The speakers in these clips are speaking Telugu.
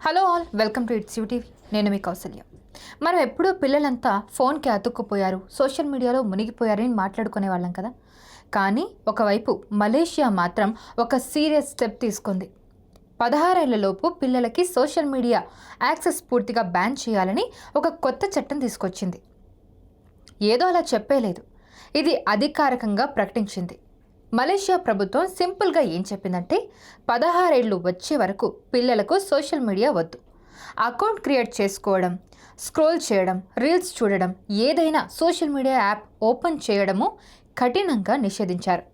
Hello all, welcome to it's UTV. నేను మీ కౌసల్య. మనం ఎప్పుడూ పిల్లలంతా ఫోన్కి అతుక్కుపోయారు, సోషల్ మీడియాలో మునిగిపోయారని మాట్లాడుకునే వాళ్ళం కదా. కానీ ఒకవైపు మలేషియా మాత్రం ఒక సీరియస్ స్టెప్ తీసుకుంది. 16 ఏళ్లలోపు పిల్లలకి సోషల్ మీడియా యాక్సెస్ పూర్తిగా బ్యాన్ చేయాలని ఒక కొత్త చట్టం తీసుకొచ్చింది. ఏదో అలా చెప్పేలేదు, ఇది అధికారికంగా ప్రకటించింది. మలేషియా ప్రభుత్వం సింపుల్గా ఏం చెప్పిందంటే 16 ఏళ్ళు వచ్చే వరకు పిల్లలకు సోషల్ మీడియా వద్దు. అకౌంట్ క్రియేట్ చేసుకోవడం, స్క్రోల్ చేయడం, రీల్స్ చూడడం, ఏదైనా సోషల్ మీడియా యాప్ ఓపెన్ చేయడము కఠినంగా నిషేధించారు.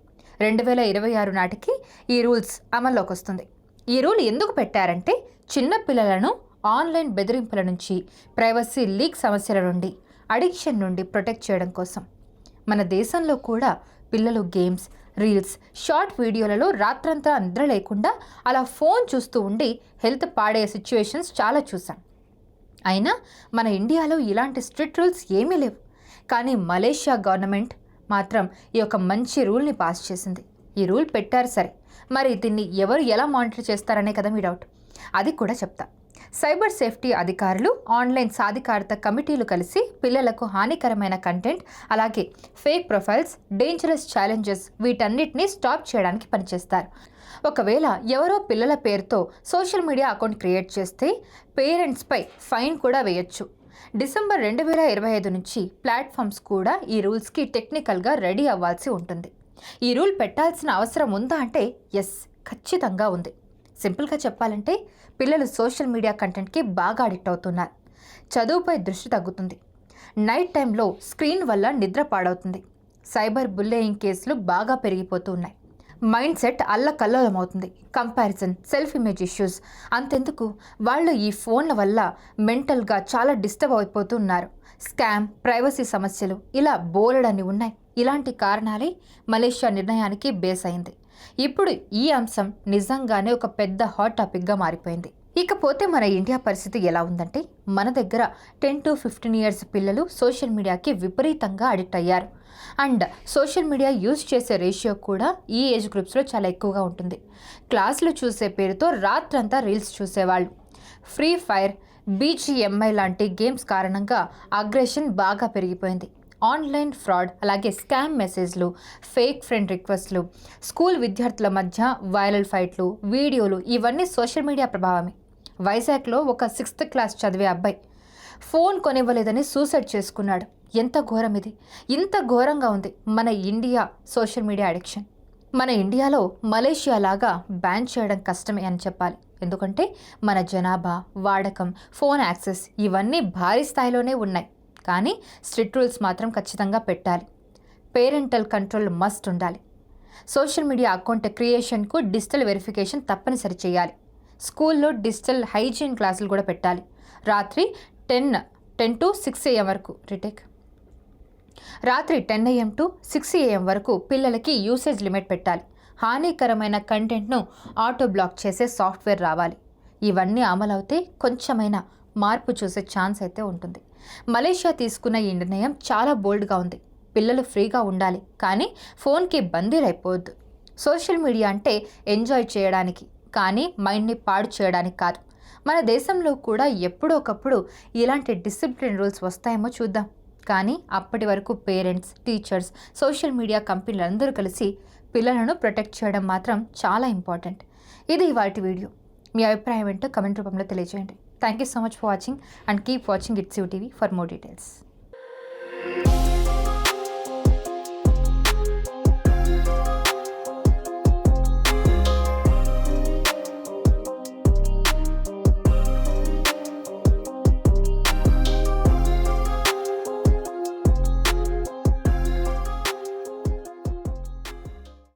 2026 నాటికి ఈ రూల్స్ అమల్లోకి వస్తుంది. ఈ రూల్ ఎందుకు పెట్టారంటే చిన్న పిల్లలను ఆన్లైన్ బెదిరింపుల నుంచి, ప్రైవసీ లీక్ సమస్యల నుండి, అడిక్షన్ నుండి ప్రొటెక్ట్ చేయడం కోసం. మన దేశంలో కూడా పిల్లలు గేమ్స్, రీల్స్, షార్ట్ వీడియోలలో రాత్రంతా నిద్ర లేకుండా అలా ఫోన్ చూస్తూ ఉండి హెల్త్ పాడే సిచ్యువేషన్స్ చాలా చూసాం. అయినా మన ఇండియాలో ఇలాంటి స్ట్రిక్ట్ రూల్స్ ఏమీ లేవు. కానీ మలేషియా గవర్నమెంట్ మాత్రం ఈ యొక్క మంచి రూల్ని పాస్ చేసింది. ఈ రూల్ పెట్టారు సరే, మరి దీన్ని ఎవరు ఎలా మానిటర్ చేస్తారనే కదా మీ డౌట్. అది కూడా చెప్తా. సైబర్ సేఫ్టీ అధికారులు, ఆన్లైన్ సాధికారత కమిటీలు కలిసి పిల్లలకు హానికరమైన కంటెంట్, అలాగే ఫేక్ ప్రొఫైల్స్, డేంజరస్ ఛాలెంజెస్ వీటన్నిటిని స్టాప్ చేయడానికి పనిచేస్తారు. ఒకవేళ ఎవరో పిల్లల పేరుతో సోషల్ మీడియా అకౌంట్ క్రియేట్ చేస్తే పేరెంట్స్పై ఫైన్ కూడా వేయొచ్చు. డిసెంబర్ 2025 నుంచి ప్లాట్ఫామ్స్ కూడా ఈ రూల్స్కి టెక్నికల్గా రెడీ అవ్వాల్సి ఉంటుంది. ఈ రూల్ పెట్టాల్సిన అవసరం ఉందా అంటే ఎస్, ఖచ్చితంగా ఉంది. సింపుల్గా చెప్పాలంటే పిల్లలు సోషల్ మీడియా కంటెంట్కి బాగా అడిక్ట్ అవుతున్నారు. చదువుపై దృష్టి తగ్గుతుంది. నైట్ టైంలో స్క్రీన్ వల్ల నిద్ర పాడవుతుంది. సైబర్ బుల్లేయింగ్ కేసులు బాగా పెరిగిపోతూ ఉన్నాయి. మైండ్ సెట్ అల్లకల్లోలమవుతుంది. కంపారిజన్, సెల్ఫ్ ఇమేజ్ ఇష్యూస్, అంతెందుకు వాళ్ళు ఈ ఫోన్ల వల్ల మెంటల్గా చాలా డిస్టర్బ్ అయిపోతున్నారు. స్కామ్, ప్రైవసీ సమస్యలు, ఇలా బోలెడన్ని ఉన్నాయి. ఇలాంటి కారణాలే మలేషియా నిర్ణయానికి బేస్ అయింది. ఇప్పుడు ఈ అంశం నిజంగానే ఒక పెద్ద హాట్ టాపిక్గా మారిపోయింది. ఇకపోతే మన ఇండియా పరిస్థితి ఎలా ఉందంటే మన దగ్గర 10 to 15 ఇయర్స్ పిల్లలు సోషల్ మీడియాకి విపరీతంగా అడిక్ట్ అయ్యారు. అండ్ సోషల్ మీడియా యూజ్ చేసే రేషియో కూడా ఈ ఏజ్ గ్రూప్స్లో చాలా ఎక్కువగా ఉంటుంది. క్లాసులు చూసే పేరుతో రాత్రంతా రీల్స్ చూసేవాళ్ళు. ఫ్రీ ఫైర్, BGMI లాంటి గేమ్స్ కారణంగా అగ్రెషన్ బాగా పెరిగిపోయింది. ఆన్లైన్ ఫ్రాడ్, అలాగే స్కామ్ మెసేజ్లు, ఫేక్ ఫ్రెండ్ రిక్వెస్ట్లు, స్కూల్ విద్యార్థుల మధ్య వైరల్ ఫైట్లు, వీడియోలు, ఇవన్నీ సోషల్ మీడియా ప్రభావమే. వైజాగ్లో ఒక 6th క్లాస్ చదివే అబ్బాయి ఫోన్ కొనివ్వలేదని సూసైడ్ చేసుకున్నాడు. ఎంత ఘోరం ఇది! ఇంత ఘోరంగా ఉంది మన ఇండియా సోషల్ మీడియా అడిక్షన్. మన ఇండియాలో మలేషియా లాగా బ్యాన్ చేయడం కష్టమే అని చెప్పాలి. ఎందుకంటే మన జనాభా, వాడకం, ఫోన్ యాక్సెస్ ఇవన్నీ భారీ స్థాయిలోనే ఉన్నాయి. కానీ స్ట్రిక్ట్ రూల్స్ మాత్రం ఖచ్చితంగా పెట్టాలి. పేరెంటల్ కంట్రోల్ మస్ట్ ఉండాలి. సోషల్ మీడియా అకౌంట్ క్రియేషన్కు డిజిటల్ వెరిఫికేషన్ తప్పనిసరి చేయాలి. స్కూల్లో డిజిటల్ హైజీన్ క్లాసులు కూడా పెట్టాలి. రాత్రి 10 to 6 AM వరకు రాత్రి 10 AM to 6 AM వరకు పిల్లలకి యూసేజ్ లిమిట్ పెట్టాలి. హానికరమైన కంటెంట్ను ఆటో బ్లాక్ చేసే సాఫ్ట్వేర్ రావాలి. ఇవన్నీ అమలవుతే కొంచెమైనా మార్పు చూసే ఛాన్స్ అయితే ఉంటుంది. మలేషియా తీసుకున్న ఈ నిర్ణయం చాలా బోల్డ్గా ఉంది. పిల్లలు ఫ్రీగా ఉండాలి, కానీ ఫోన్కి బందీలైపోవద్దు. సోషల్ మీడియా అంటే ఎంజాయ్ చేయడానికి, కానీ మైండ్ని పాడు చేయడానికి కాదు. మన దేశంలో కూడా ఎప్పుడో ఒకప్పుడు ఇలాంటి డిసిప్లిన్ రూల్స్ వస్తాయేమో చూద్దాం. కానీ అప్పటి వరకు పేరెంట్స్, టీచర్స్, సోషల్ మీడియా కంపెనీలు అందరూ కలిసి పిల్లలను ప్రొటెక్ట్ చేయడం మాత్రం చాలా ఇంపార్టెంట్. ఇది ఇవాల్టి వీడియో. మీ అభిప్రాయం ఏంటో కమెంట్ రూపంలో తెలియజేయండి. Thank you so much for watching and keep watching It's You TV for more details.